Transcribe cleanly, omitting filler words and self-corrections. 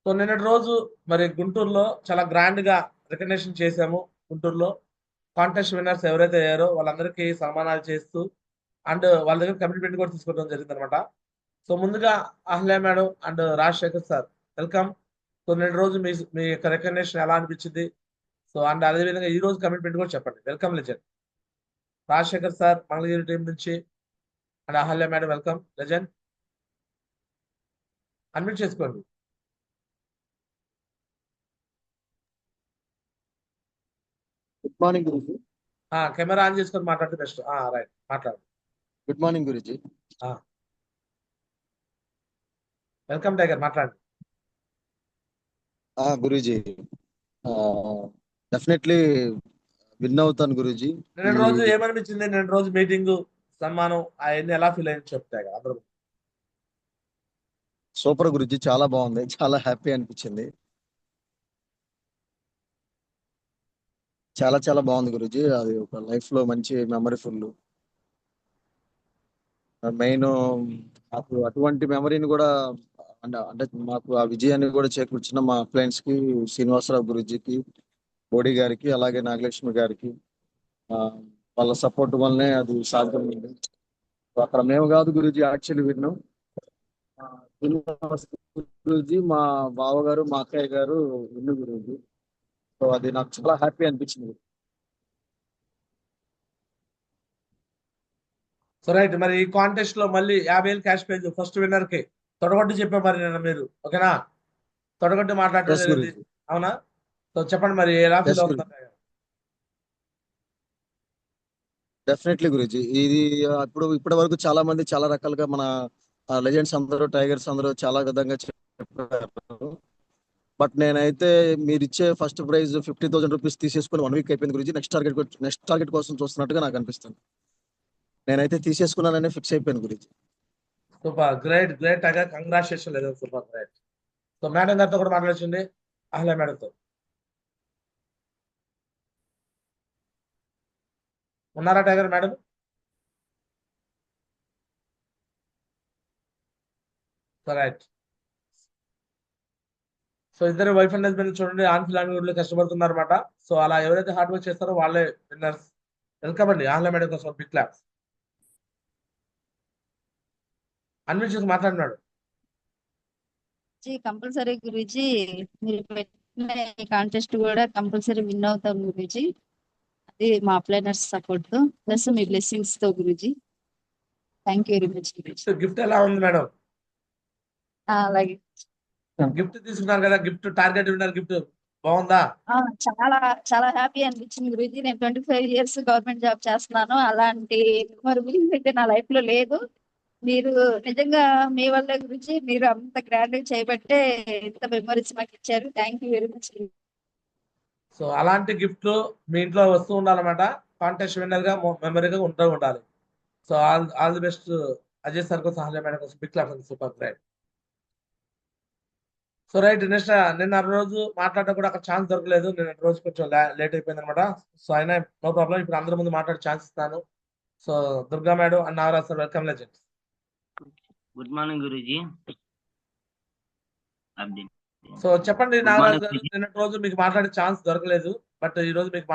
So నిన్నటి రోజు మరి గుంటూరులో చాలా గ్రాండ్ గా రికగ్నిషన్ చేశాము. గుంటూరులో కాంటెస్ట్ విన్నర్స్ ఎవరైతే అయ్యారో వాళ్ళందరికీ సన్మానాలు చేస్తూ అండ్ వాళ్ళ దగ్గర కమిట్మెంట్ కూడా తీసుకోవడం జరిగింది అనమాట. సో ముందుగా Ahle madam and Rajasekhar sir, welcome. So నిన్నటి రోజు మీ మీ యొక్క రికగ్నిషన్ ఎలా అనిపించింది? సో అండ్ అదేవిధంగా ఈ రోజు కమిట్మెంట్ కూడా చెప్పండి. Welcome legend Rajasekhar sir Mangalagiri team నుంచి and Ahalya madam, welcome legend. Unmute చేసుకోండి. Good morning Guruji. Camera on చేసుకొని మాట్లాడితే బెస్ట్. రైట్, మాట్లాడు. Good morning Guruji. Welcome tiger, మాట్లాడు. గురూజీ, డెఫినెట్లీ విన్ అవుతాను గురూజీ. ఈ నిన్నటి రోజు ఏమనిపించింది? నిన్నటి రోజు మీటింగ్, సన్మానం అవన్నీ ఎలా ఫీల్ అయ్యింది చెప్తాయి కదా అందరూ. సూపర్ గురూజీ, చాలా బాగుంది, చాలా హ్యాపీ అనిపించింది. చాలా చాలా బాగుంది గురూజీ. అది ఒక లైఫ్ లో మంచి మెమరీఫుల్. మెయిన్ నాకు అటువంటి మెమరీని కూడా అంటే మాకు ఆ విజయాన్ని కూడా చేకూర్చిన మా ఫ్రెండ్స్ కి, శ్రీనివాసరావు గురూజీకి, బోడి గారికి, అలాగే నాగలక్ష్మి గారికి, ఆ, వాళ్ళ సపోర్ట్ వల్లనే అది సాధ్యమైంది. అక్కడ మేము కాదు గురూజీ యాక్చువల్లీ విన్నాం. శ్రీనివాస్ గురూజీ, మా బావగారు, మా అక్కయ్య గారు విన్ను గురూజీ. సో అది నాకు చాలా హ్యాపీ అనిపించింది. సో రైట్, మరి ఈ కాంటెస్ట్ లో మళ్ళీ 50,000 క్యాష్ ప్రైజ్ ఫస్ట్ విన్నర్ కి తొడగొట్టి చెప్పారు మరి నిన్న మీరు, ఓకేనా? తొడగొట్టి మాట్లాడటం ఎస్ జరిగింది, గురూజీ. అవునా? సో చెప్పండి మరి ఎలా ఫీల్ ఎస్ గురూజీ, అవుతున్నారు? డెఫినెట్లీ గురూజీ. ఇది ఇప్పటి వరకు చాలా మంది చాలా రకాలుగా మన లెజెండ్స్ అందరూ, టైగర్స్ అందరూ చాలా విధంగా చెప్పారు. బట్ నేనైతే మీరు ఇచ్చే ఫస్ట్ ప్రైజ్ 50,000 రూపీస్ తీసేసుకుని 1 వీక్ అయిపోయింది గురించి. నెక్స్ట్ టార్గెట్ కోసం చూస్తున్నట్టుగా నాకు అనిపిస్తుంది. నేనైతే తీసేసుకున్నానని ఫిక్స్ అయిపోయాను గురించి. Super, great great tiger, congratulation లేదు, సూపర్ గ్రేట్. సో మేడం గారితో కూడా మాట్లాడచ్చండి, అహ్లే మేడంతో. ఉన్నారా tiger madam? So right. So ఇద్దరు వైఫ్ అండ్ హస్బెండ్ చూడండి, ఆన్ ఫిల్ కష్టపడుతున్నారు అనమాట. సో అలా ఎవరైతే హార్డ్ వర్క్ చేస్తారో వాళ్ళే విన్నర్స్. వెల్కమ్ అండి ఆహ్లా మేడం కోసం బిగ్ క్లాప్స్. అన్మ్యూట్ చేసి మాట్లాడినాడు. కంపల్సరీ గురూజీ, మీరు పెట్టిన కాంటెస్ట్ కూడా కంపల్సరీ విన్ అవుతాం గురూజీ. అది మా ప్లానర్స్ సపోర్ట్ తో ప్లస్ మీ బ్లెస్సింగ్స్ తో Guruji. Thank you very much Guruji. Gift ఎలా ఉంది మేడం? అలాగే. గిఫ్ట్ తీసుకున్నారు కదా, గిఫ్ట్ టార్గెట్ విన్నర్ గిఫ్ట్ బాగుందా? చాలా చాలా హ్యాపీ అనిపించింది గురూజీ. నేను 25 years గవర్నమెంట్ జాబ్ చేస్తున్నాను. అలాంటి మెమరబుల్ అయితే నా లైఫ్ లో లేదు. మీరు నిజంగా మీ వల్ల గురించి మీరు అంత గ్రాండ్ చేయబట్టే ఇంత మెమరీస్ మాకు ఇచ్చారు. Thank you very much. So అలాంటి గిఫ్ట్ మీ ఇంట్లో వస్తూ ఉండాలన్నమాట. కాంటెస్ట్ విన్నర్ గా మెమరీగా ఉంటూ ఉండాలి. So all all the best Ajay sir కోసం, అహ్లే మేడం కోసం big claps. Super great. So right, next నిన్న రోజు మాట్లాడడం కూడా అక్కడ ఛాన్స్ దొరకలేదు. నిన్న రోజు కొంచెం లేట్ అయిపోయింది అనమాట. సో అయినా నో ప్రాబ్లం, ఇప్పుడు అందరి ముందు మాట్లాడే ఛాన్స్ ఇస్తాను. So Durga madam and Nagaraj sir, welcome legends. Good morning Guruji. So చెప్పండి గుడ్ నాగరాజ్ మార్నింగ్ గారు, గురూజీ. నిన్నటి రోజు మీకు మాట్లాడే ఛాన్స్ దొరకలేదు, బట్ ఈ రోజు మీకు